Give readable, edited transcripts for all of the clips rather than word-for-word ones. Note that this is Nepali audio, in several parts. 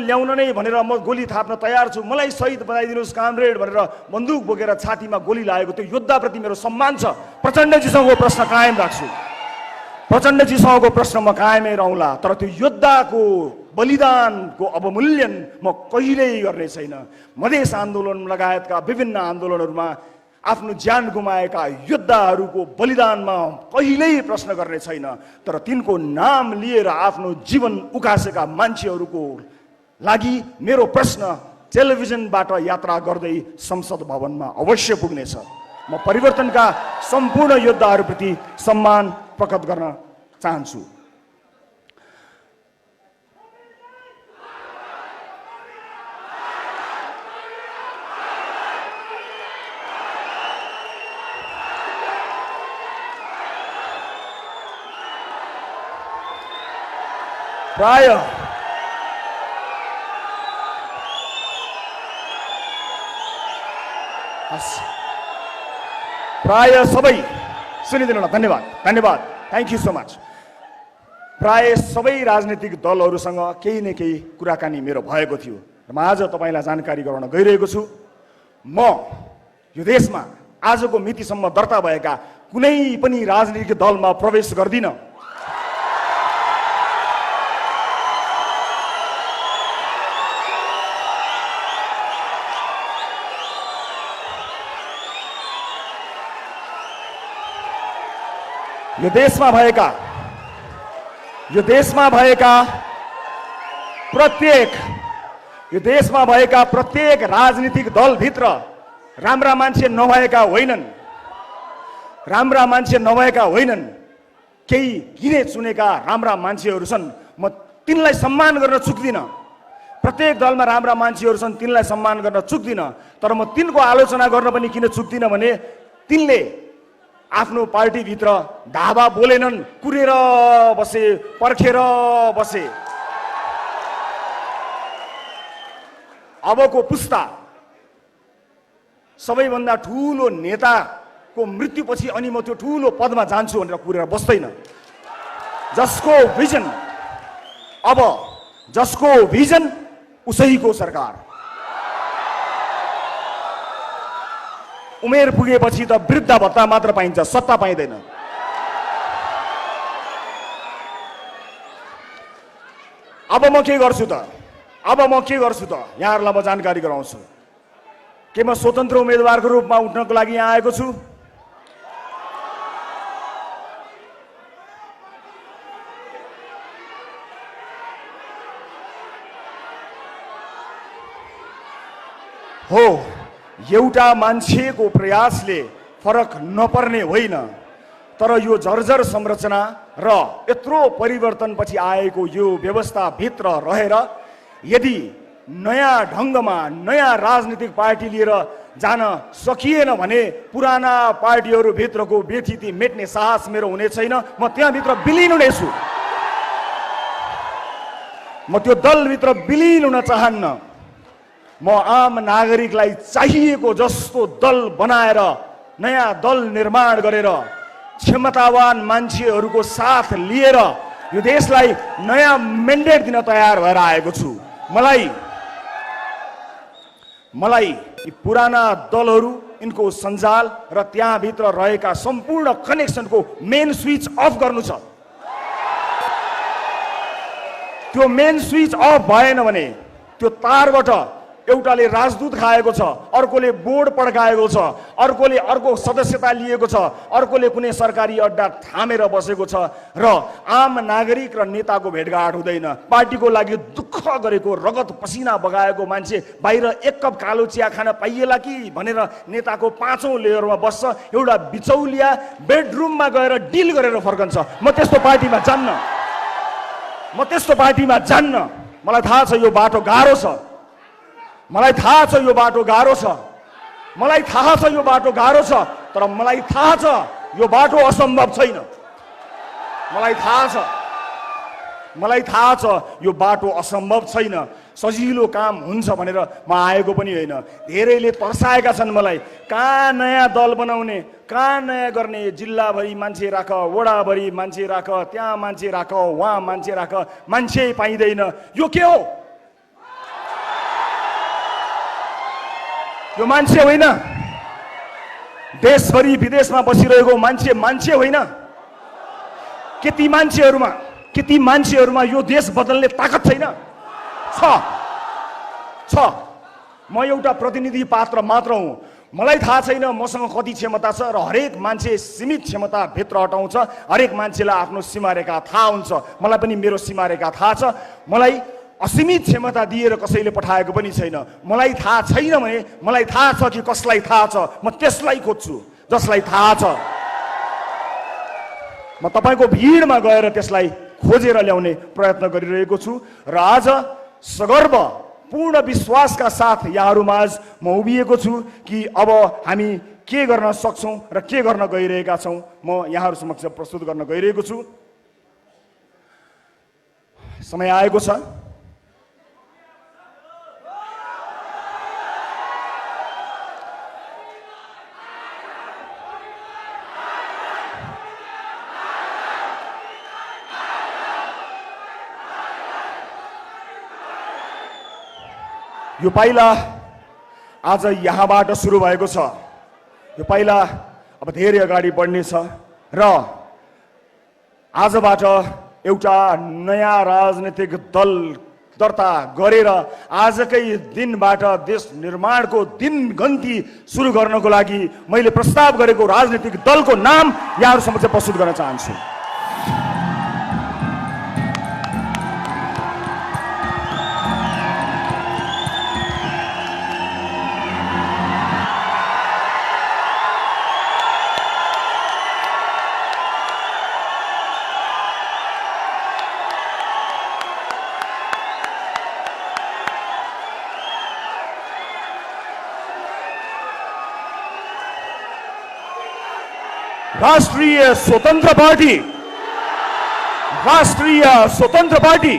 ल्याउन नै भनेर म गोली थाप्न तयार छु, मलाई शहीद बनाइदिनुहोस् कामरेड भनेर बन्दुक बोकेर छातीमा गोली लागेको त्यो योद्धाप्रति मेरो सम्मान छ। प्रचण्डजीसँगको प्रश्न कायम राख्छु, प्रचण्डजीसँगको प्रश्न म कायमै रहला, तर त्यो योद्धाको बलिदानको अवमूल्यन म कहिल्यै गर्ने छैन। मधेस आन्दोलन लगायतका विभिन्न आन्दोलनहरूमा आफ्नो ज्यान गुमाएका योद्धाहरूको बलिदानमा कहिल्यै प्रश्न गर्ने छैन, तर तिनको नाम लिएर आफ्नो जीवन उकासेका मान्छेहरूको लागि मेरो प्रश्न टेलिभिजनबाट यात्रा गर्दै संसद भवनमा अवश्य पुग्नेछ। म परिवर्तनका सम्पूर्ण योद्धाहरूप्रति सम्मान प्रकट गर्न चाहन्छु। प्राय सबै सुनिदिनु न, धन्यवाद धन्यवाद, थ्याङ्क यू सो मच। प्राय सबै राजनीतिक दलहरूसँग केही न केही कुराकानी मेरो भएको थियो र म आज तपाईँलाई जानकारी गराउन गइरहेको छु। म यो देशमा आजको मितिसम्म दर्ता भएका कुनै पनि राजनीतिक दलमा प्रवेश गर्दिनँ। यो देशमा भएका प्रत्येक राजनीतिक दलभित्र राम्रा मान्छे नभएका होइनन्, केही गिने चुनेका राम्रा मान्छेहरू छन्। म तिनलाई सम्मान गर्न चुक्दिनँ। प्रत्येक दलमा राम्रा मान्छेहरू छन्, तिनलाई सम्मान गर्न चुक्दिनँ, तर म तिनको आलोचना गर्न पनि किन चुक्दिनँ भने तिनले आफ्नो पार्टीभित्र धावा बोलेनन्, कुरेर बसे, पर्खेर बसे। अबको पुस्ता सबैभन्दा ठुलो नेताको मृत्युपछि अनि म त्यो ठुलो पदमा जान्छु भनेर कुरेर बस्दैन। जसको भिजन उसैको सरकार। उमेर पुगेपछि त वृद्ध भत्ता मात्र पाइन्छ, सत्ता पाइँदैन। अब म के गर्छु त यहाँहरूलाई म जानकारी गराउँछु। के म स्वतन्त्र उम्मेदवारको रूपमा उठ्नको लागि यहाँ आएको छु? हो, एउटा मान्छेको प्रयासले फरक नपर्ने होइन, तर यो जर्जर संरचना र यत्रो परिवर्तनपछि आएको यो व्यवस्थाभित्र रहेर यदि नयाँ ढङ्गमा नयाँ राजनीतिक पार्टी लिएर जान सकिएन भने पुराना पार्टीहरूभित्रको व्यथिति मेट्ने साहस मेरो हुने छैन। म त्यहाँभित्र विलिन हुनेछु। म त्यो दलभित्र विलिन हुन चाहन्न। म आम नागरिकलाई चाहिएको जस्तो दल बनाएर, नयाँ दल निर्माण गरेर, क्षमतावान मान्छेहरूको साथ लिएर यो देशलाई नयाँ मेन्डेट दिन तयार भएर आएको छु। मलाई यी पुराना दलहरू, यिनको सञ्जाल र त्यहाँभित्र रहेका सम्पूर्ण कनेक्सनको मेन स्विच अफ गर्नु छ। त्यो मेन स्विच अफ भएन भने त्यो तारबाट एउटाले राजदूत खाएको छ, अर्कोले बोर्ड पड्काएको छ, अर्कोले अर्को सदस्यता लिएको छ, अर्कोले कुनै सरकारी अड्डा थामेर बसेको छ र आम नागरिक र नेताको भेटघाट हुँदैन। पार्टीको लागि दुःख गरेको, रगत पसिना बगाएको मान्छे बाहिर एक कप कालो चिया खान पाइएला कि भनेर नेताको 5औं लेयरमा बस्छ। एउटा बिचौलिया बेडरुममा गएर डिल गरेर फर्कन्छ। म त्यस्तो पार्टीमा जान्न। मलाई थाहा छ यो बाटो गाह्रो छ। मलाई थाहा छ यो बाटो गाह्रो छ, तर मलाई थाहा छ यो बाटो असम्भव छैन। मलाई थाहा छ यो बाटो असम्भव छैन। सजिलो काम हुन्छ भनेर म आएको पनि होइन। धेरैले तर्साएका छन् मलाई, कहाँ नयाँ दल बनाउने, कहाँ नयाँ गर्ने, जिल्लाभरि मान्छे राख, वडाभरि मान्छे राख, त्यहाँ मान्छे राख, वहाँ मान्छे राख, मान्छे पाइँदैन। यो के हो? यो मान्छे होइन, देशभरि विदेशमा बसिरहेको मान्छे मान्छे होइन। के ती मान्छेहरूमा यो देश बदल्ने ताकत छैन? छ। म एउटा प्रतिनिधि पात्र मात्र हुँ। मलाई थाहा छैन मसँग कति क्षमता छ र हरेक मान्छे सीमित क्षमता भित्र हटाउँछ। हरेक मान्छेलाई आफ्नो सीमारेखा थाहा हुन्छ। मलाई पनि मेरो सीमारेखा थाहा छ। मलाई असीमित क्षमता दिएर कसैले पठाएको पनि छैन। मलाई थाहा छैन भने मलाई थाहा छ कि कसलाई थाहा छ, म त्यसलाई खोज्छु जसलाई थाहा छ। म तपाईको भिडमा गएर त्यसलाई खोजेर ल्याउने प्रयत्न गरिरहेको छु र आज सगर्व पूर्ण विश्वासका साथ यहाँहरूमाझ म उभिएको छु कि अब हामी के गर्न सक्छौं र के गर्न गइरहेका छौं, म यहाँहरू समक्ष प्रस्तुत गर्न गइरहेको छु। समय आएको छ। यो पाइला आज यहाँबाट सुरु भएको छ। यो पाइला अब धेरै अगाडि बढ्नेछ र आजबाट एउटा नयाँ राजनीतिक दल दर्ता गरेर आजकै दिनबाट देश निर्माणको दिनगन्ती सुरु गर्नको लागि मैले प्रस्ताव गरेको राजनीतिक दलको नाम यहाँहरू समक्ष प्रस्तुत गर्न चाहन्छु। राष्ट्रिय स्वतन्त्र पार्टी, राष्ट्रिय स्वतन्त्र पार्टी,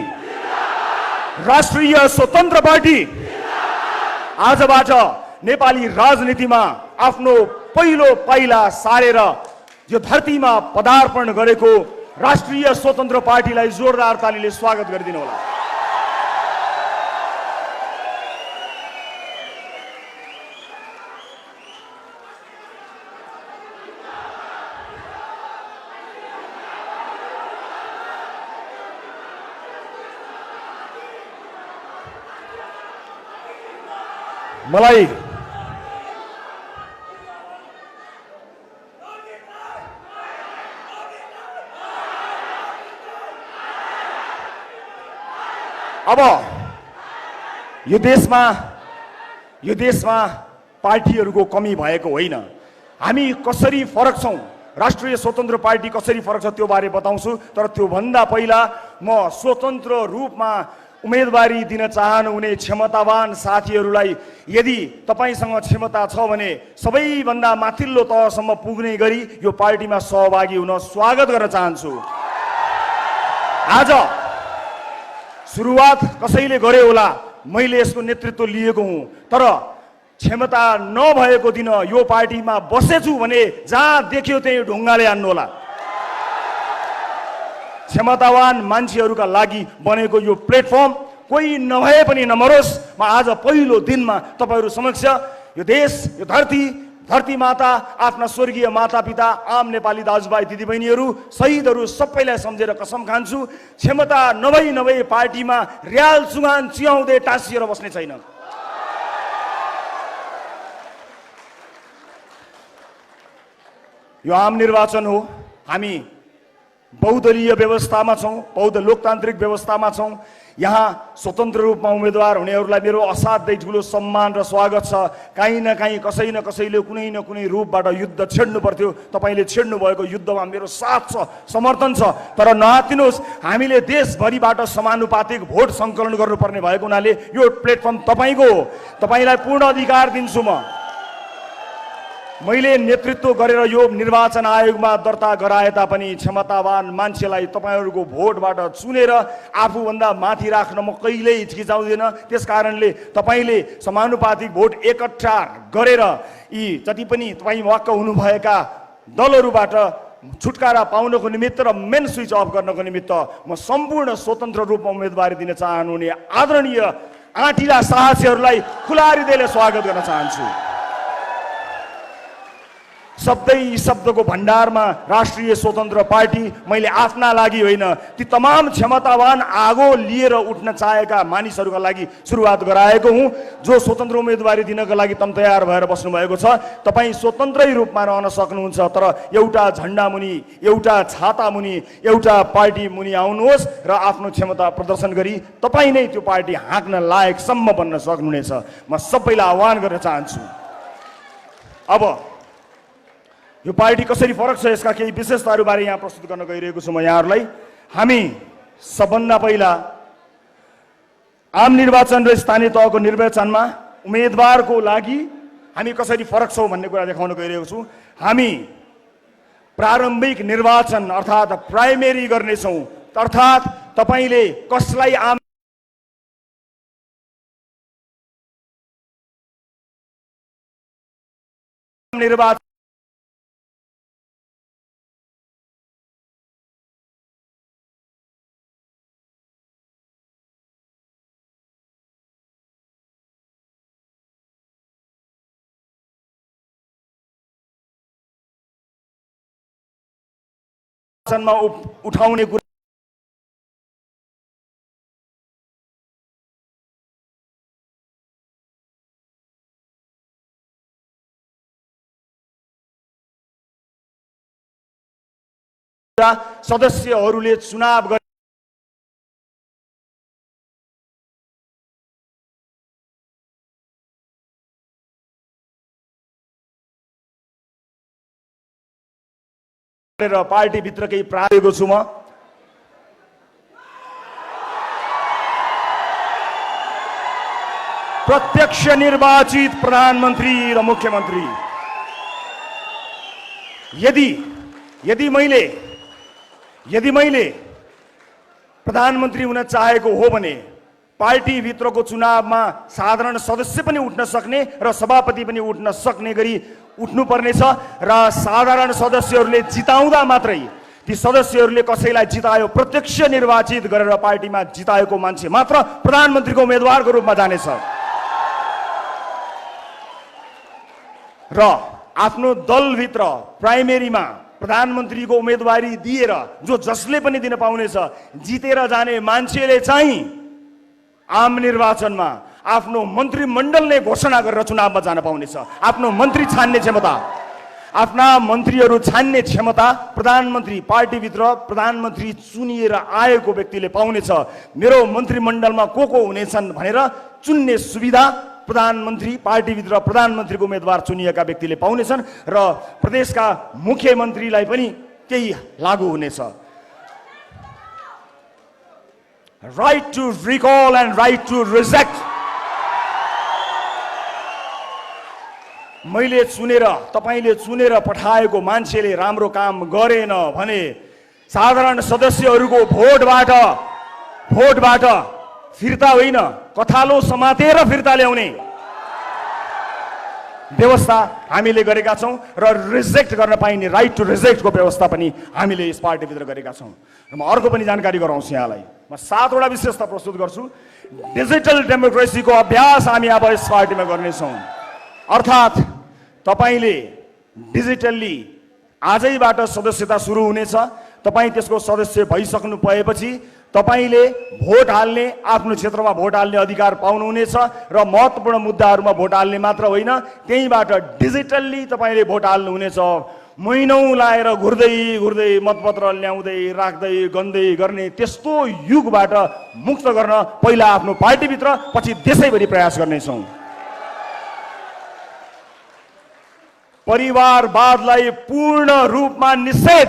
राष्ट्रिय स्वतन्त्र पार्टी आजबाट नेपाली राजनीतिमा आफ्नो पहिलो पाइला सारेर यो धरतीमा पदार्पण गरेको राष्ट्रिय स्वतन्त्र पार्टीलाई जोरदार तालीले स्वागत गरिदिनु होला। मलाई अब यो देशमा पार्टीहरूको कमी भएको होइन। हामी कसरी फरक छौं, राष्ट्रिय स्वतन्त्र पार्टी कसरी फरक छ त्यो बारे बताउँछु। तर त्यो भन्दा पहिला म स्वतन्त्र रूपमा उम्मेदवारी दिन चाहनुहुने क्षमतावान साथीहरूलाई यदि तपाईसँग क्षमता छ भने सबैभन्दा माथिल्लो तहसम्म पुग्ने गरी यो पार्टीमा सहभागी हुन स्वागत गर्न चाहन्छु। आज सुरुवात कसैले गरे होला, मैले यसको नेतृत्व लिएको हुँ, तर क्षमता नभएको दिन यो पार्टीमा बसेछु भने जहाँ देख्यो त्यही ढुङ्गाले हान्नु होला। क्षमतावान मान्छेहरूका लागि बनेको यो प्लेटफर्म कोही नभए पनि नमरोस्। म आज पहिलो दिनमा तपाईहरू समक्ष यो देश, यो धरती माता, आफ्ना स्वर्गीय मातापिता, आम नेपाली दाजुभाइ दिदीबहिनीहरू, शहीदहरू सबैलाई सम्झेर कसम खान्छु, क्षमता नभई पार्टीमा र्याल चुगान चियाउँदै टाँसिएर बस्ने छैन। यो आम निर्वाचन हो। हामी बहुदलीय व्यवस्थामा छौं, बहु लोकतान्त्रिक व्यवस्थामा छौं। यहाँ स्वतन्त्र रूपमा उम्मेदवार हुनेहरूलाई मेरो असाध्यै ठुलो सम्मान र स्वागत छ। कहीँ न कहीँ कसै न कसैले कुनै न कुनै रूपबाट युद्ध छेड्नु पर्थ्यो। तपाईले छेड्नु भएको युद्धमा मेरो साथ छ, समर्थन छ। तर नआत्तिनुहोस्, हामीले देशभरिबाट समानुपातिक भोट सङ्कलन गर्नुपर्ने भएको हुनाले यो प्लेटफर्म तपाईको हो। तपाईलाई पूर्ण अधिकार दिन्छु। मैले नेतृत्व गरेर यो निर्वाचन आयोगमा दर्ता गराए तापनि क्षमतावान मान्छेलाई तपाईहरूको भोटबाट चुनेर आफूभन्दा माथि राख्न म कहिल्यै हिचकिचाउँदिन। त्यसकारणले तपाईले समानुपातिक भोट एकट्ठा गरेर यी जति पनि तपाईँ वाक्क हुनुभएका दलहरूबाट छुटकारा पाउनको निमित्त र मेन स्विच अफ गर्नको निमित्त म सम्पूर्ण स्वतन्त्र रूपमा उम्मेदवारी दिन चाहनुहुने आदरणीय आँटिला साहसीहरूलाई खुला हृदयले स्वागत गर्न चाहन्छु। शब्दै शब्दको भण्डारमा राष्ट्रिय स्वतन्त्र पार्टी मैले आफ्ना लागि होइन ती तमाम क्षमतावान आगो लिएर उठ्न चाहेका मानिसहरूका लागि सुरुवात गराएको हुँ। जो स्वतन्त्र उम्मेदवारी दिनका लागि तम तयार भएर बस्नु भएको छ, तपाईँ स्वतन्त्रै रूपमा रहन सक्नुहुन्छ, तर एउटा झण्डा मुनि, एउटा छाता मुनि, एउटा पार्टी मुनि आउनुहोस् र आफ्नो क्षमता प्रदर्शन गरी तपाईँ नै त्यो पार्टी हाँक्न लायकसम्म बन्न सक्नुहुनेछ। म सबैलाई आह्वान गर्न चाहन्छु। अब यो पार्टी कसरी फरक छ यसका केही विशेषताहरू बारे यहाँ प्रस्तुत गर्न गइरहेको छु म यहाँहरूलाई। हामी सबभन्दा पहिला आम निर्वाचन र स्थानीय तहको निर्वाचनमा उम्मेदवारको लागि हामी कसरी फरक छौँ भन्ने कुरा देखाउन गइरहेको छु। हामी प्रारम्भिक निर्वाचन अर्थात् प्राइमेरी गर्नेछौँ, अर्थात् तपाईँले कसलाई आम निर्वाचन मा उठाउने कुरा सदस्यहरूले चुनाव गरे र पार्टीभित्रकै प्राएको छु। म प्रत्यक्ष निर्वाचित प्रधानमन्त्री र मुख्यमन्त्री यदि मैले प्रधानमन्त्री हुन चाहेको हो भने पार्टीभित्रको चुनावमा साधारण सदस्य पनि उठ्न सक्ने र सभापति पनि उठ्न सक्ने गरी उठ्नुपर्नेछ र साधारण सदस्यहरूले जिताउँदा मात्रै ती सदस्यहरूले कसैलाई जितायो प्रत्यक्ष निर्वाचित गरेर पार्टीमा जिताएको मान्छे मात्र प्रधानमन्त्रीको उम्मेदवारको रूपमा जानेछ र आफ्नो दलभित्र प्राइमेरीमा प्रधानमन्त्रीको उम्मेदवारी दिएर जसले पनि दिन पाउनेछ जितेर जाने मान्छेले चाहिँ आम निर्वाचनमा आफ्नो मन्त्रीमण्डलले घोषणा गरेर चुनावमा जान पाउनेछ। आफ्नो मन्त्री छान्ने क्षमता, आफ्ना मन्त्रीहरू छान्ने क्षमता प्रधानमन्त्री पार्टीभित्र प्रधानमन्त्री चुनिएर आएको व्यक्तिले पाउनेछ। मेरो मन्त्रीमण्डलमा को हुनेछन् भनेर चुन्ने सुविधा प्रधानमन्त्री पार्टीभित्र प्रधानमन्त्रीको उम्मेदवार चुनिएका व्यक्तिले पाउनेछन् र प्रदेशका मुख्यमन्त्रीलाई पनि त्यही लागू हुनेछ। Right to recall and right to reject. मैले चुनेर तपाईले चुनेर पठाएको मान्छेले राम्रो काम गरेन भने साधारण सदस्यहरूको भोटबाट फिर्ता होइन कथालो समातेर फिर्ता ल्याउने व्यवस्था हामीले गरेका छौं र रिजेक्ट गर्न पाइने राइट टु रिजेक्टको व्यवस्था पनि हामीले यस पार्टीभित्र गरेका छौं। र म अर्को पनि जानकारी गराउँछु यहाँलाई। म 7 वटा विशेषता प्रस्तुत गर्छु। डिजिटल डेमोक्रेसीको अभ्यास हामी अब यस पार्टीमा गर्नेछौँ। अर्थात् तपाईले डिजिटल्ली आजैबाट सदस्यता सुरु हुनेछ। तपाई त्यसको सदस्य भइसक्नु भएपछि तपाईले भोट हाल्ने, आफ्नो क्षेत्रमा भोट हाल्ने अधिकार पाउनुहुनेछ र महत्त्वपूर्ण मुद्दाहरूमा भोट हाल्ने मात्र होइन त्यहीबाट डिजिटल्ली तपाईले भोट हाल्नुहुनेछ। महिनौं लाएर घुर्दै मतपत्र ल्याउँदै राख्दै गन्दै गर्ने त्यस्तो युगबाट मुक्त गर्न पहिला आफ्नो पार्टीभित्र पछि देशैभरि प्रयास गर्नेछौँ। परिवारवादलाई पूर्ण रूपमा निषेध।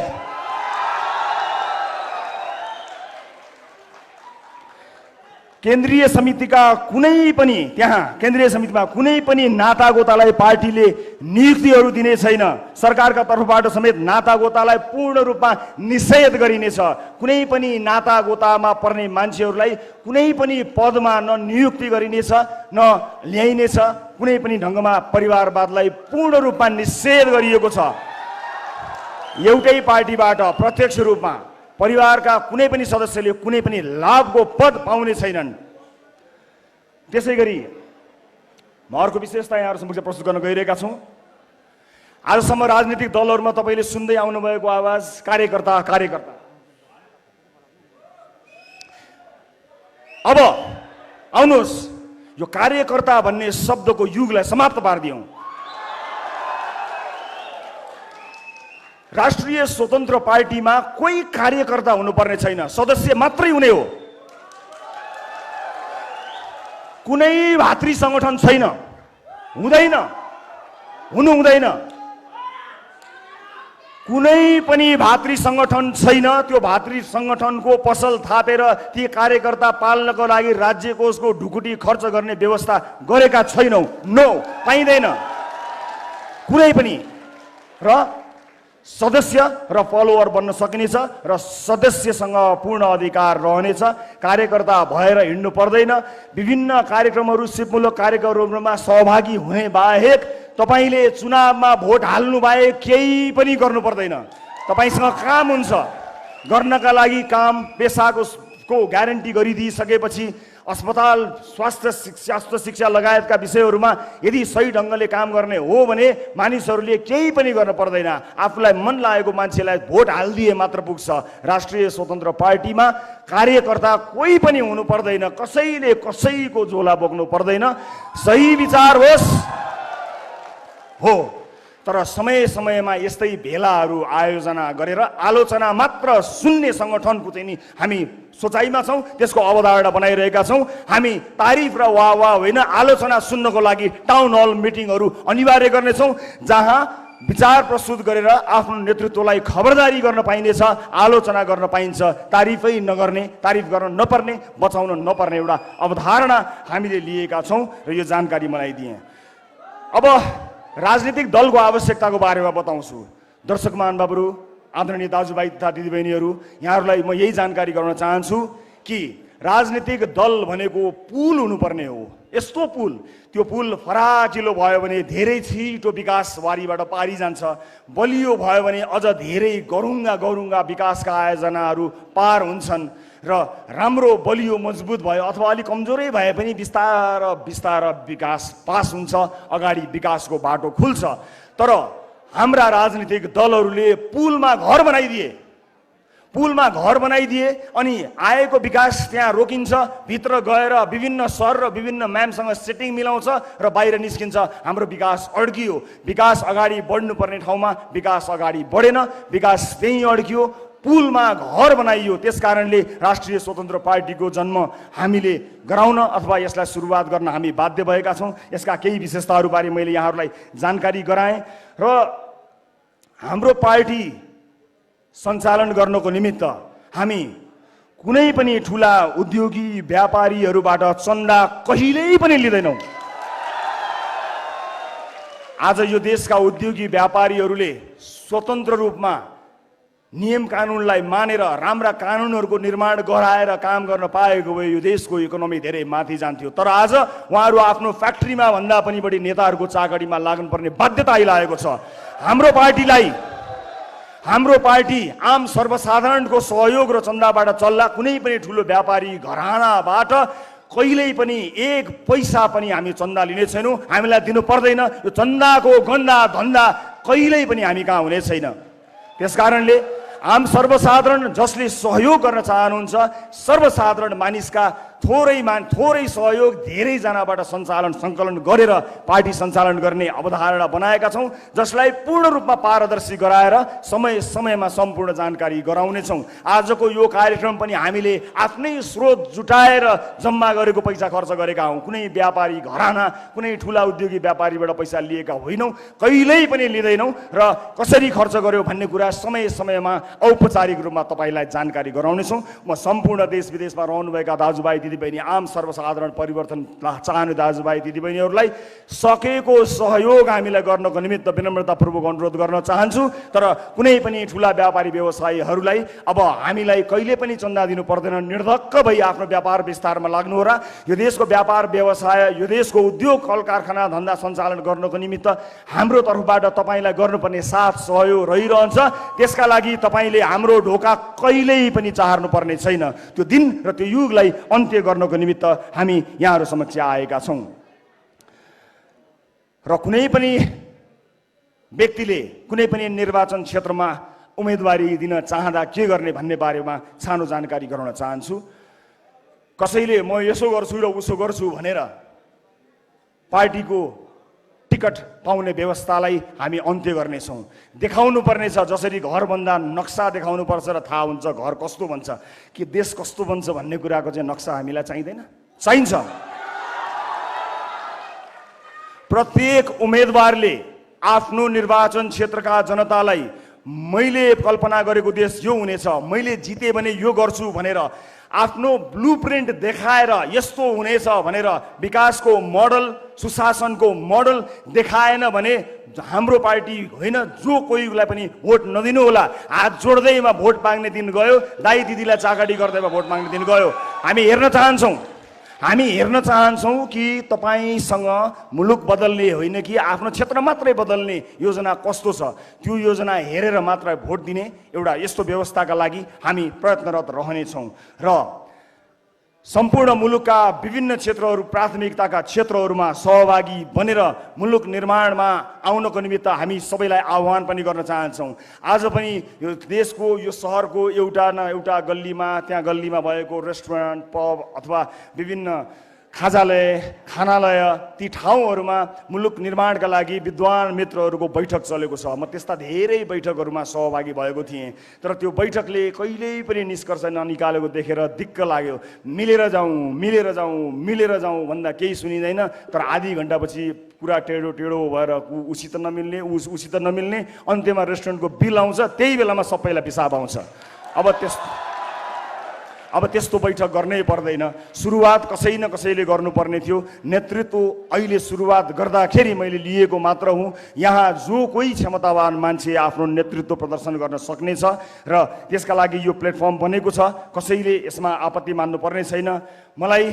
केन्द्रीय समितिका कुनै पनि केन्द्रीय समितिमा कुनै पनि नातागोतालाई पार्टीले नियुक्तिहरू दिने छैन। सरकारका तर्फबाट समेत नातागोतालाई पूर्ण रूपमा निषेध गरिनेछ। कुनै पनि नातागोतामा पर्ने मान्छेहरूलाई कुनै पनि पदमा न नियुक्ति गरिनेछ न ल्याइनेछ। कुनै पनि ढङ्गमा परिवारवादलाई पूर्ण रूपमा निषेध गरिएको छ। एउटै पार्टीबाट प्रत्यक्ष रूपमा परिवारका कुनै पनि सदस्यले कुनै पनि लाभको पद पाउने छैनन्। त्यसैगरी म अर्को विशेषता यहाँहरु समक्ष प्रस्तुत गर्न गइरहेका छौं। आजसम्म राजनीतिक दलहरूमा तपाईँले सुन्दै आउनुभएको आवाज कार्यकर्ता कार्यकर्ता। अब आउनुहोस् यो कार्यकर्ता भन्ने शब्दको युगलाई समाप्त पारिदियौँ। राष्ट्रिय स्वतन्त्र पार्टीमा कोही कार्यकर्ता हुनुपर्ने छैन, सदस्य मात्रै हुने हो। कुनै भातृ संगठन छैन, हुँदैन, हुनु हुँदैन। कुनै पनि भातृ संगठन छैन। त्यो भातृ संगठनको पसल थापेर ती कार्यकर्ता पाल्नको लागि राज्य कोषको ढुकुटी खर्च गर्ने व्यवस्था गरेका छैनौँ। नो, पाइँदैन कुनै पनि। र सदस्य र फलोवर बन्न सकिनेछ र सदस्यसँग पूर्ण अधिकार रहनेछ। कार्यकर्ता भएर हिँड्नु पर्दैन। विभिन्न कार्यक्रमहरू, सिपमूलक कार्यक्रमहरूमा सहभागी हुने बाहेक तपाईले चुनावमा भोट हाल्नु बाहेक केही पनि गर्नु पर्दैन। तपाईसँग काम हुन्छ, गर्नका लागि काम पेसाको ग्यारेन्टी गरिदिइसकेपछि अस्पताल, स्वास्थ्य शिक्षा लगायतका विषयहरूमा यदि सही ढङ्गले काम गर्ने हो भने मानिसहरूले केही पनि गर्न पर्दैन। आफूलाई मन लागेको मान्छेलाई भोट हालिदिए मात्र पुग्छ। राष्ट्रिय स्वतन्त्र पार्टीमा कार्यकर्ता कोही पनि हुनु पर्दैन, कसैले कसैको झोला बोक्नु पर्दैन। सही विचार होस् हो, तर समय समयमा यस्तै भेलाहरू आयोजना गरेर आलोचना मात्र सुन्ने सङ्गठनको चाहिँ नि हामी सोचाइमा छौँ, त्यसको अवधारणा बनाइरहेका छौँ। हामी तारिफ र वाह होइन, आलोचना सुन्नको लागि टाउन हल मिटिङहरू अनिवार्य गर्नेछौँ, जहाँ विचार प्रस्तुत गरेर आफ्नो नेतृत्वलाई खबरदारी गर्न पाइनेछ, आलोचना गर्न पाइन्छ। तारिफै नगर्ने, तारिफ गर्न नपर्ने, बचाउन नपर्ने एउटा अवधारणा हामीले लिएका छौँ र यो जानकारी मलाई दिएँ। अब राजनीतिक दलको आवश्यकताको बारेमा बताउँछु। दर्शक महानुभावहरू, आदरणीय दाजुभाइ तथा दिदीबहिनीहरू, यहाँहरूलाई म यही जानकारी गराउन चाहन्छु कि राजनीतिक दल भनेको पुल हुनुपर्ने हो। यस्तो पुल, त्यो पुल फराकिलो भयो भने धेरै छिटो विकासवारीबाट पारी जान्छ, बलियो भयो भने अझ धेरै गरुङ्गा विकासका आयोजनाहरू पार हुन्छन् र राम्रो बलियो मजबुत भयो अथवा अलिक कमजोरै भए पनि बिस्तार विकास पास हुन्छ, अगाडि विकासको बाटो खुल्छ। तर हाम्रा राजनीतिक दलहरूले पुलमा घर बनाइदिए अनि आएको विकास त्यहाँ रोकिन्छ, भित्र गएर विभिन्न सर र विभिन्न म्यामसँग सेटिङ मिलाउँछ र बाहिर निस्किन्छ। हाम्रो विकास अड्कियो। विकास अगाडि बढ्नुपर्ने ठाउँमा विकास अगाडि बढेन, विकास त्यहीँ अड्कियो, पुलमा घर बनाइयो। त्यसकारणले राष्ट्रिय स्वतन्त्र पार्टीको जन्म हामीले गराउन अथवा यसलाई सुरुवात गर्न हामी बाध्य भएका छौँ। यसका केही विशेषताहरूबारे मैले यहाँहरूलाई जानकारी गराएँ र हाम्रो पार्टी सञ्चालन गर्नको निमित्त हामी कुनै पनि ठुला उद्योगी व्यापारीहरूबाट चन्दा कहिल्यै पनि लिँदैनौँ। आज यो देशका उद्योगी व्यापारीहरूले स्वतन्त्र रूपमा नियम कानुनलाई मानेर राम्रा कानुनहरूको निर्माण गराएर काम गर्न पाएको भए यो देशको इकोनोमी धेरै माथि जान्थ्यो। तर आज उहाँहरू आफ्नो फ्याक्ट्रीमा भन्दा पनि बढी नेताहरूको चाकरीमा लाग्नुपर्ने बाध्यता आइरहेको छ। हाम्रो पार्टी आम सर्वसाधारणको सहयोग र चन्दाबाट चल्ला। कुनै पनि ठुलो व्यापारी घरानाबाट कहिल्यै पनि एक पैसा पनि हामी चन्दा लिने छैनौँ, हामीलाई दिनु पर्दैन। यो चन्दाको गन्दा धन्दा कहिल्यै पनि हामी कहाँ हुने छैन। त्यसकारणले आम सर्वसाधारण जसले सहयोग गर्न चाहनुहुन्छ, सर्वसाधारण मानिसका थोरै सहयोग धेरैजनाबाट सङ्कलन गरेर पार्टी सञ्चालन गर्ने अवधारणा बनाएका छौँ, जसलाई पूर्ण रूपमा पारदर्शी गराएर समय समयमा सम्पूर्ण जानकारी गराउनेछौँ। आजको यो कार्यक्रम पनि हामीले आफ्नै स्रोत जुटाएर जम्मा गरेको पैसा खर्च गरेका हौँ। कुनै व्यापारी घराना, कुनै ठुला उद्योगी व्यापारीबाट पैसा लिएका होइनौँ, कहिल्यै पनि लिँदैनौँ र कसरी खर्च गर्यो भन्ने कुरा समय समयमा औपचारिक रूपमा तपाईँलाई जानकारी गराउनेछौँ। म सम्पूर्ण देश विदेशमा रहनुभएका दाजुभाइ दिदीबहिनी, आम सर्वसाधारण परिवर्तन चाहने दाजुभाइ दिदीबहिनीहरूलाई सकेको सहयोग हामीलाई गर्नको निमित्त विनम्रतापूर्वक अनुरोध गर्न चाहन्छु। तर कुनै पनि ठुला व्यापारी व्यवसायीहरूलाई अब हामीलाई कहिले पनि चन्दा दिनु पर्दैन, निर्धक्क भई आफ्नो व्यापार विस्तारमा लाग्नु हो र यो देशको व्यापार व्यवसाय, यो देशको उद्योग कल कारखाना धन्दा सञ्चालन गर्नको निमित्त हाम्रो तर्फबाट तपाईँलाई गर्नुपर्ने साथ सहयोग रहिरहन्छ। त्यसका लागि तपाईँले हाम्रो ढोका कहिल्यै पनि चाहर्नु पर्ने छैन। त्यो दिन र त्यो युगलाई अन्त्य गर्नको निमित्त हामी यहाँहरू समक्ष आएका छौँ र कुनै पनि व्यक्तिले कुनै पनि निर्वाचन क्षेत्रमा उम्मेदवारी दिन चाहँदा के गर्ने भन्ने बारेमा सानो जानकारी गराउन चाहन्छु। कसैले म यसो गर्छु र उसो गर्छु भनेर पार्टीको टिकट पाउने व्यवस्थालाई हामी अन्त्य गर्नेछौँ। देखाउनु पर्नेछ, जसरी घर भन्दा नक्सा देखाउनु पर्छ र थाहा हुन्छ घर कस्तो बन्छ, कि देश कस्तो बन्छ भन्ने कुराको चाहिँ नक्सा हामीलाई चाहिँदैन, चाहिन्छ। प्रत्येक उम्मेदवारले आफ्नो निर्वाचन क्षेत्रका जनतालाई मैले कल्पना गरेको देश यो हुनेछ, मैले जिते भने यो गर्छु भनेर आफ्नो ब्लुप्रिन्ट देखाएर यस्तो हुनेछ भनेर विकासको मोडल, सुशासनको मोडल देखाएन भने हाम्रो पार्टी होइन, जो कोहीलाई पनि भोट नदिनु होला। हात जोड्दैमा भोट माग्ने दिन गयो, दाइ दिदीलाई चाकडी गर्दैमा भोट माग्ने दिन गयो। हामी हेर्न चाहन्छौँ कि तपाईसँग मुलुक बदल्ने होइन कि आफ्नो क्षेत्र मात्रै बदल्ने योजना कस्तो छ, त्यो योजना हेरेर मात्र भोट दिने एउटा यस्तो व्यवस्थाका लागि हामी प्रयत्नरत रहनेछौँ। र सम्पूर्ण मुलुकका विभिन्न क्षेत्रहरू, प्राथमिकताका क्षेत्रहरूमा सहभागी बनेर मुलुक निर्माणमा आउनको निमित्त हामी सबैलाई आह्वान पनि गर्न चाहन्छौँ। आज पनि यो देशको, यो सहरको एउटा न एउटा गल्लीमा, त्यहाँ गल्लीमा भएको रेस्टुरेन्ट, पब अथवा विभिन्न खाजालय, खानालय, ती ठाउँहरूमा मुलुक निर्माणका लागि विद्वान मित्रहरूको बैठक चलेको छ। म त्यस्ता धेरै बैठकहरूमा सहभागी भएको थिएँ, तर त्यो बैठकले कहिल्यै पनि निष्कर्ष ननिकालेको देखेर दिक्क लाग्यो। मिलेर जाउँ भन्दा केही सुनिँदैन, तर आधी घन्टापछि कुरा टेढो भएर उसित नमिल्ने, अन्त्यमा रेस्टुरेन्टको बिल आउँछ, त्यही बेलामा सबैलाई पिसाब आउँछ। अब त्यस्तो बैठक गर्नै पर्दैन। सुरुवात कसै न कसैले गर्नुपर्ने थियो। नेतृत्व अहिले सुरुवात गर्दाखेरि मैले लिएको मात्र हुँ। यहाँ जो कोही क्षमतावान मान्छे आफ्नो नेतृत्व प्रदर्शन गर्न सक्नेछ र त्यसका लागि यो प्लेटफर्म बनेको छ। कसैले यसमा आपत्ति मान्नुपर्ने छैन। मलाई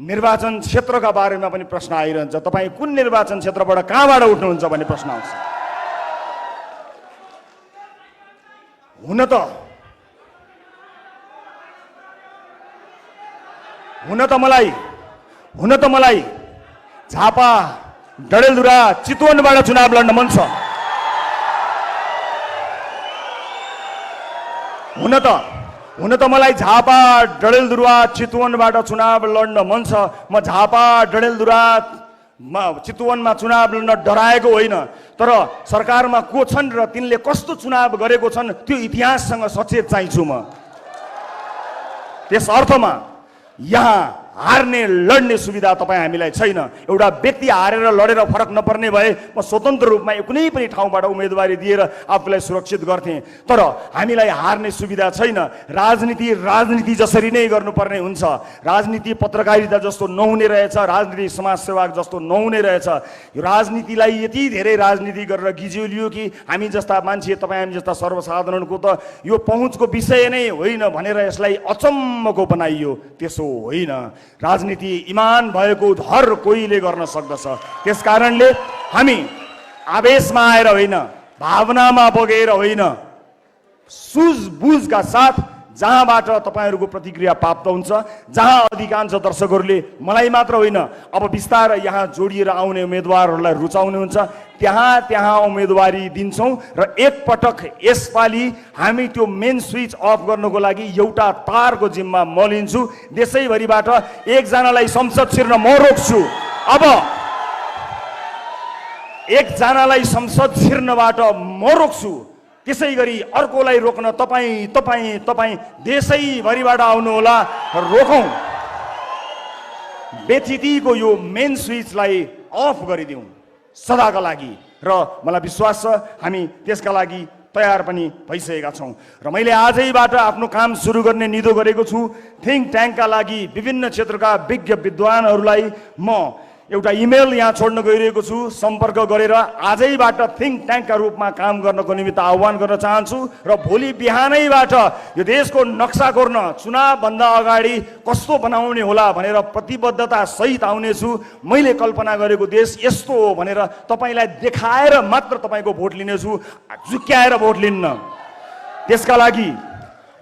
निर्वाचन क्षेत्रका बारेमा पनि प्रश्न आइरहन्छ, तपाईँ कुन निर्वाचन क्षेत्रबाट कहाँबाट उठ्नुहुन्छ भन्ने प्रश्न आउँछ। हुन त मलाई झापा, डडेलधुरा, चितवनबाट चुनाव लड्न मन छ। हुन त मलाई झापा, डडेलधुरा, चितवनबाट चुनाव लड्न मन छ। म झापा, डडेलधुरा, चितवनमा चुनाव लड्न डराएको होइन, तर सरकारमा को छन् र तिनले कस्तो चुनाव गरेको छन् त्यो इतिहाससँग सचेत चाहिन्छु म। त्यस अर्थमा यहाँ हार्ने लड्ने सुविधा तपाईँ हामीलाई छैन। एउटा व्यक्ति हारेर लडेर फरक नपर्ने भए म स्वतन्त्र रूपमा कुनै पनि ठाउँबाट उम्मेदवारी दिएर आफूलाई सुरक्षित गर्थेँ, तर हामीलाई हार्ने सुविधा छैन। राजनीति जसरी नै गर्नुपर्ने हुन्छ। राजनीति पत्रकारिता जस्तो नहुने रहेछ, राजनीति समाजसेवा जस्तो नहुने रहेछ। यो राजनीतिलाई यति धेरै राजनीति गरेर गिज्योलियो कि हामी जस्ता मान्छे, तपाईँ हामी जस्ता सर्वसाधारणको त यो पहुँचको विषय नै होइन भनेर यसलाई अचम्मको बनाइयो। त्यसो होइन। राजनीति इमान भएको हर कोहीले गर्न सक्दछ। त्यसकारणले हामी आवेशमा आएर होइन, भावनामा बगेर होइन, सुझबुझका साथ जहाँबाट तपाईँहरूको प्रतिक्रिया प्राप्त हुन्छ, जहाँ अधिकांश दर्शकहरूले मलाई मात्र होइन अब बिस्तारै यहाँ जोडिएर आउने उम्मेदवारहरूलाई रुचाउनुहुन्छ, त्यहाँ उम्मेदवारी दिन्छौँ। र एकपटक यसपालि हामी त्यो मेन स्विच अफ गर्नको लागि एउटा तारको जिम्मा म लिन्छु। देशैभरिबाट एकजनालाई संसद छिर्न म रोक्छु। अब एकजनालाई संसद छिर्नबाट म रोक्छु, त्यसै गरी अर्कोलाई रोक्न तपाईँ देशैभरिबाट आउनुहोला, रोकौँ। बेथितिको यो मेन स्विचलाई अफ गरिदिउँ सदाका लागि। र मलाई विश्वास छ हामी त्यसका लागि तयार पनि भइसकेका छौँ। र मैले आजैबाट आफ्नो काम सुरु गर्ने निधो गरेको छु। थिङ्क ट्याङ्कका लागि विभिन्न क्षेत्रका विज्ञ विद्वानहरूलाई म एउटा इमेल यहाँ छोड्न गइरहेको छु। सम्पर्क गरेर आजैबाट थिङ्क ट्याङ्कका रूपमा काम गर्नको निमित्त आह्वान गर्न चाहन्छु। र भोलि बिहानैबाट यो देशको नक्सा कोर्न, चुनावभन्दा अगाडि कस्तो बनाउने होला भनेर प्रतिबद्धता सहित आउनेछु। मैले कल्पना गरेको देश यस्तो हो भनेर तपाईँलाई देखाएर मात्र तपाईँको भोट लिनेछु, झुक्क्याएर भोट लिन्न। त्यसका लागि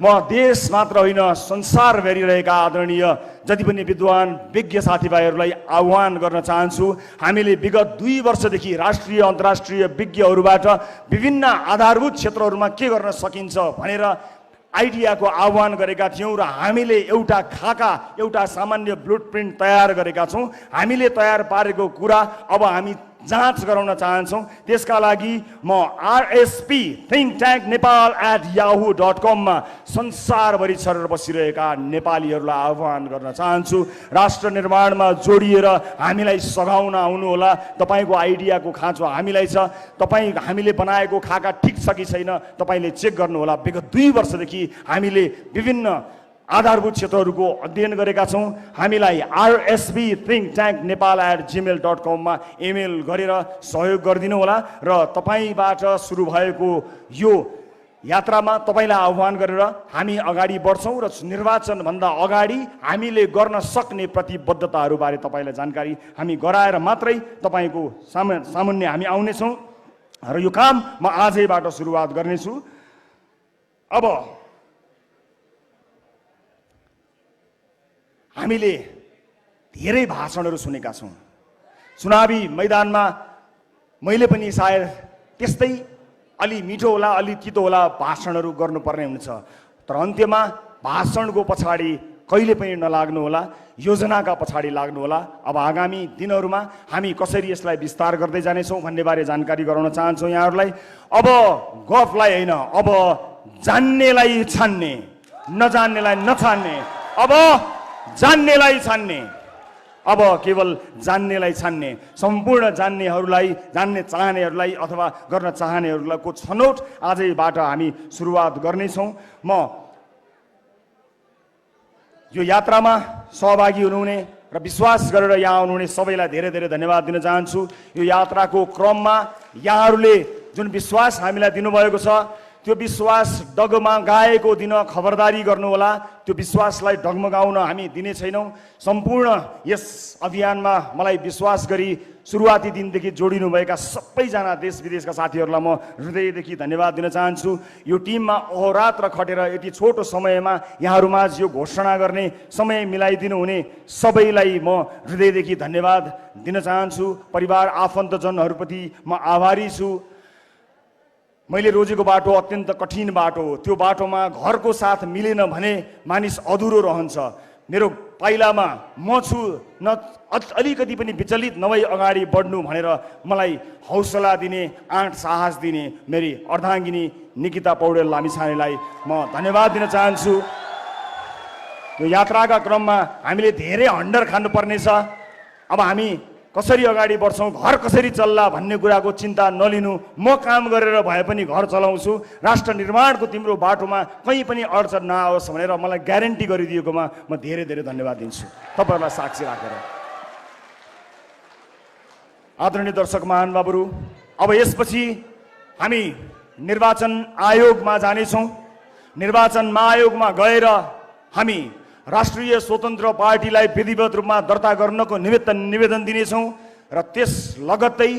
म देश मात्र होइन, संसारभरि रहेका आदरणीय जति पनि विद्वान विज्ञ साथीभाइहरूलाई आह्वान गर्न चाहन्छु, हामीले विगत 2 वर्षदेखि राष्ट्रिय अन्तर्राष्ट्रिय विज्ञहरूबाट विभिन्न आधारभूत क्षेत्रहरूमा के गर्न सकिन्छ भनेर आइडियाको आह्वान गरेका थियौँ र हामीले एउटा खाका, एउटा सामान्य ब्लुप्रिन्ट तयार गरेका छौँ। हामीले तयार पारेको कुरा अब हामी जाँच गराउन चाहन्छौँ। त्यसका लागि म RSP think tank nepal@yahoo.com मा संसारभरि छरेर बसिरहेका नेपालीहरूलाई आह्वान गर्न चाहन्छु, राष्ट्र निर्माणमा जोडिएर हामीलाई सघाउन आउनुहोला। तपाईँको आइडियाको खाँचो हामीलाई छ, हामीले बनाएको खाका ठिक छ कि छैन तपाईँले चेक गर्नुहोला। विगत 2 वर्षदेखि हामीले विभिन्न आधारभूत क्षेत्रहरूको अध्ययन गरेका छौँ। हामीलाई RSP think tank nepal@gmail.com मा इमेल गरेर सहयोग गरिदिनु होला र तपाईँबाट सुरु भएको यो यात्रामा तपाईँलाई आह्वान गरेर हामी अगाडि बढ्छौँ र निर्वाचनभन्दा अगाडि हामीले गर्न सक्ने प्रतिबद्धताहरूबारे तपाईँलाई जानकारी हामी गराएर मात्रै तपाईँको सामुन्ने हामी आउनेछौँ र यो काम म आजैबाट सुरुवात गर्नेछु। अब हामीले धेरै भाषणहरू सुनेका छौँ। चुनावी मैदानमा मैले पनि सायद त्यस्तै अलि मिठो होला अलि तितो होला भाषणहरू गर्नुपर्ने हुन्छ, तर अन्त्यमा भाषणको पछाडि कहिले पनि नलाग्नु होला, योजनाका पछाडि लाग्नु होला। अब आगामी दिनहरूमा हामी कसरी यसलाई विस्तार गर्दै जानेछौँ भन्ने बारे जानकारी गराउन चाहन्छौँ यहाँहरूलाई। अब गफलाई होइन, अब जान्नेलाई छान्ने, नजान्नेलाई नछान्ने, अब जान्नेलाई छान्ने, अब केवल जान्नेलाई छान्ने, सम्पूर्ण जान्नेहरूलाई, जान्ने चाहनेहरूलाई अथवा गर्न चाहनेहरूलाई को छनौट आजैबाट हामी सुरुवात गर्नेछौँ। म यो यात्रामा सहभागी हुनुहुने र विश्वास गरेर यहाँ आउनुहुने सबैलाई धेरै धेरै धन्यवाद दिन चाहन्छु। यो यात्राको क्रममा यहाँहरूले जुन विश्वास हामीलाई दिनुभएको छ त्यो विश्वास डगमगाएको दिन खबरदारी गर्नुहोला। त्यो विश्वासलाई डगमगाउन हामी दिने छैनौँ। सम्पूर्ण यस अभियानमा मलाई विश्वास गरी सुरुवाती दिनदेखि जोडिनुभएका सबैजना देश विदेशका साथीहरूलाई म हृदयदेखि धन्यवाद दिन चाहन्छु। यो टिममा अहोरात्र खटेर यति छोटो समयमा यहाँहरूमाझ यो घोषणा गर्ने समय मिलाइदिनु हुने सबैलाई म हृदयदेखि धन्यवाद दिन चाहन्छु। परिवार आफन्तजनहरूप्रति म आभारी छु। मैले रोजेको बाटो अत्यन्त कठिन बाटो हो, त्यो बाटोमा घरको साथ मिलेन भने मानिस अधुरो रहन्छ। मेरो पाइलामा म छु, न अलिकति पनि विचलित नभई अगाडि बढ्नु भनेर मलाई हौसला दिने, आँट साहस दिने मेरी अर्धाङ्गिनी निकिता पौडेल लामिछानेलाई म धन्यवाद दिन चाहन्छु। यो यात्राका क्रममा हामीले धेरै हन्डर खानुपर्नेछ। अब हामी कसरी अगाडि बढ्छौँ, घर कसरी चल्ला भन्ने कुराको चिन्ता नलिनु। म काम गरेर भए पनि घर चलाउँछु। राष्ट्र निर्माणको तिम्रो बाटोमा कहीँ पनि अडचन नआओस् भनेर मलाई ग्यारेन्टी गरिदिएकोमा म धेरै धेरै धन्यवाद दिन्छु तपाईँहरूलाई साक्षी राखेर। आदरणीय दर्शक महानुभावहरू, अब यसपछि हामी निर्वाचन आयोगमा जानेछौँ। निर्वाचन आयोगमा गएर हामी राष्ट्रिय स्वतन्त्र पार्टीलाई विधिवत रूपमा दर्ता गर्नको निमित्त निवेदन दिनेछौँ र त्यस लगत्तै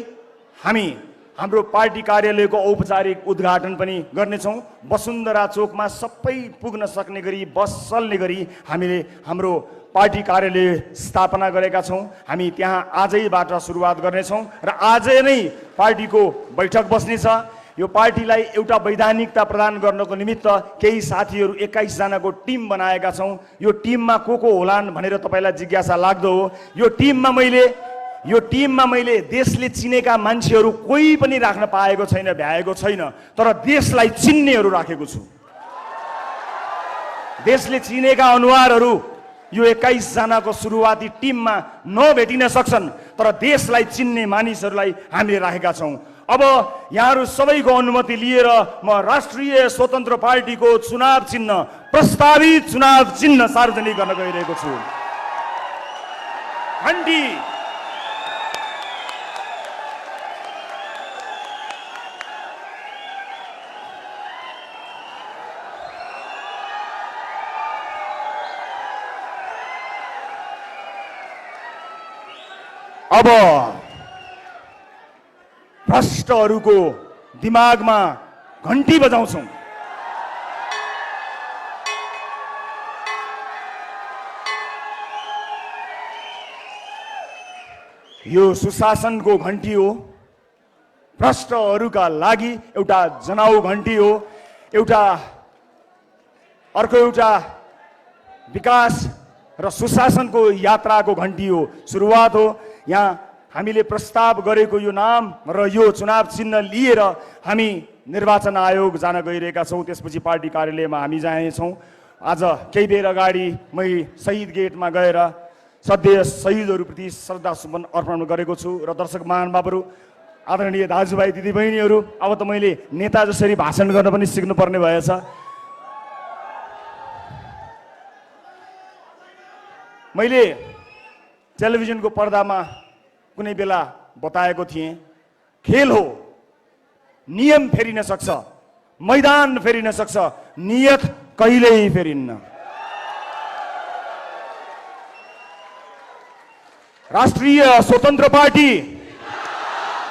हामी हाम्रो पार्टी कार्यालयको औपचारिक उद्घाटन पनि गर्नेछौँ। वसुन्धरा चोकमा सबै पुग्न सक्ने गरी बस चल्ने गरी हामीले हाम्रो पार्टी कार्यालय स्थापना गरेका छौँ। हामी त्यहाँ आजैबाट सुरुवात गर्नेछौँ र आजै नै पार्टीको बैठक बस्नेछ। यो पार्टीलाई एउटा वैधानिकता प्रदान गर्नको निमित्त केही साथीहरू 21 जनाको टिम बनाएका छौँ। यो टिममा को होलान् भनेर तपाईँलाई जिज्ञासा लाग्दो हो। यो टिममा मैले देशले चिनेका मान्छेहरू कोही पनि राख्न पाएको छैन, भ्याएको छैन, तर देशलाई चिन्नेहरू राखेको छु। देशले चिनेका अनुहारहरू यो 21 जनाको सुरुवाती टिममा नभेटिन सक्छन्, तर देशलाई चिन्ने मानिसहरूलाई हामीले राखेका छौँ। अब यहाँहरू सबैको अनुमति लिएर म राष्ट्रिय स्वतन्त्र पार्टीको चुनाव चिन्ह, प्रस्तावित चुनाव चिन्ह सार्वजनिक गर्न गइरहेको छु। घण्टी अब भ्रष्टहरूको दिमागमा घण्टी बजाउँछौँ। यो सुशासनको घण्टी हो, भ्रष्टहरूका लागि एउटा जनाउ घण्टी हो, अर्को एउटा विकास र सुशासनको यात्राको घण्टी हो, सुरुवात हो। यहाँ हामीले प्रस्ताव गरेको यो नाम र यो चुनाव चिन्ह लिएर हामी निर्वाचन आयोग जान गइरहेका छौँ। त्यसपछि पार्टी कार्यालयमा हामी जानेछौँ। आज केही बेर अगाडि मै शहीद गेटमा गएर सधैँ शहीदहरूप्रति श्रद्धासुमन अर्पण गरेको छु। र दर्शक महानुभावहरू, आदरणीय दाजुभाइ दिदीबहिनीहरू, अब त मैले नेता जसरी भाषण गर्न पनि सिक्नुपर्ने भएछ। मैले टेलिभिजनको पर्दामा कुनै बेला बताएको थिएँ, खेल हो, नियम फेरिन सक्छ, मैदान फेरिन सक्छ, नियत कहिल्यै फेरिन्न। राष्ट्रिय स्वतन्त्र पार्टी,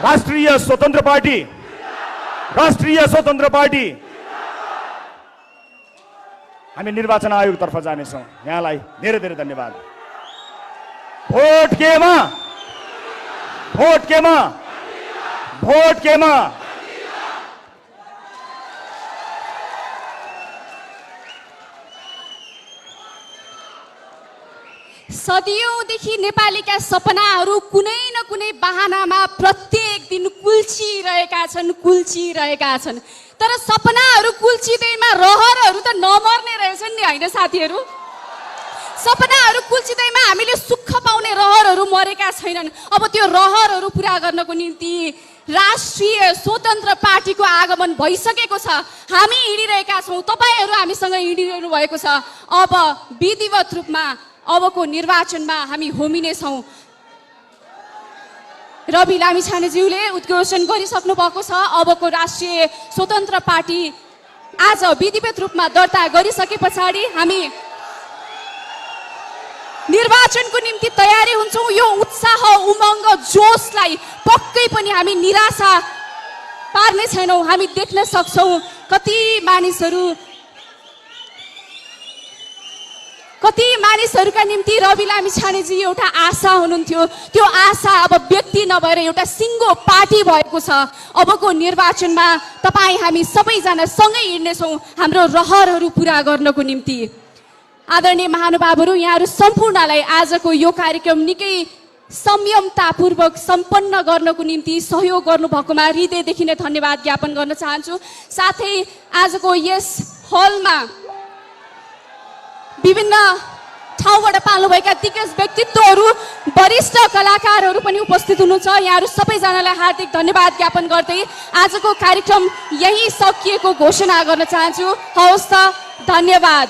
राष्ट्रिय स्वतन्त्र पार्टी, राष्ट्रिय स्वतन्त्र पार्टी। हामी निर्वाचन आयोगतर्फ जानेछौँ। यहाँलाई धेरै धेरै धन्यवाद। भोट केमा, भोट केमा, भोट केमा। सदियौंदेखि नेपालीका सपनाहरू कुनै न कुनै बहानामा प्रत्येक दिन कुल्चिरहेका छन्। तर सपनाहरू कुल्चिँदैमा रहरहरू त नमर्ने रहेछन् नि, होइन साथीहरू? सपनाहरू कुल्चिँदैमा हामीले सुख पाउने रहरहरू मरेका छैनन्। अब त्यो रहरहरू पुरा गर्नको निम्ति राष्ट्रिय स्वतन्त्र पार्टीको आगमन भइसकेको छ। हामी हिँडिरहेका छौँ, तपाईँहरू हामीसँग हिँडिरहनु भएको छ। अब विधिवत रूपमा अबको निर्वाचनमा हामी होमिनेछौँ। रवि लामिछानेज्यूले उद्घोषण गरिसक्नु भएको छ। अबको राष्ट्रिय स्वतन्त्र पार्टी आज विधिवत रूपमा दर्ता गरिसके पछाडि हामी निर्वाचनको निम्ति तयारी हुन्छौँ। यो उत्साह, उमङ्ग, जोसलाई पक्कै पनि हामी निराशा पार्ने छैनौँ। हामी देख्न सक्छौँ कति मानिसहरूका निम्ति रवि लामिछानेजी एउटा आशा हुनुहुन्थ्यो। त्यो आशा अब व्यक्ति नभएर एउटा सिङ्गो पार्टी भएको छ। अबको निर्वाचनमा तपाईँ हामी सबैजना सँगै हिँड्नेछौँ हाम्रो रहरहरू पुरा गर्नको निम्ति। आदरणीय महानुभावहरू, यहाँहरू सम्पूर्णलाई आजको यो कार्यक्रम निकै संयमतापूर्वक सम्पन्न गर्नको निम्ति सहयोग गर्नुभएकोमा हृदयदेखि नै धन्यवाद ज्ञापन गर्न चाहन्छु। साथै आजको यस हलमा विभिन्न ठाउँबाट पाल्नुभएका दिग्गज व्यक्तित्वहरू, वरिष्ठ कलाकारहरू पनि उपस्थित हुनुहुन्छ। यहाँहरू सबैजनालाई हार्दिक धन्यवाद ज्ञापन गर्दै आजको कार्यक्रम यही सकिएको घोषणा गर्न चाहन्छु। हवस् त, धन्यवाद।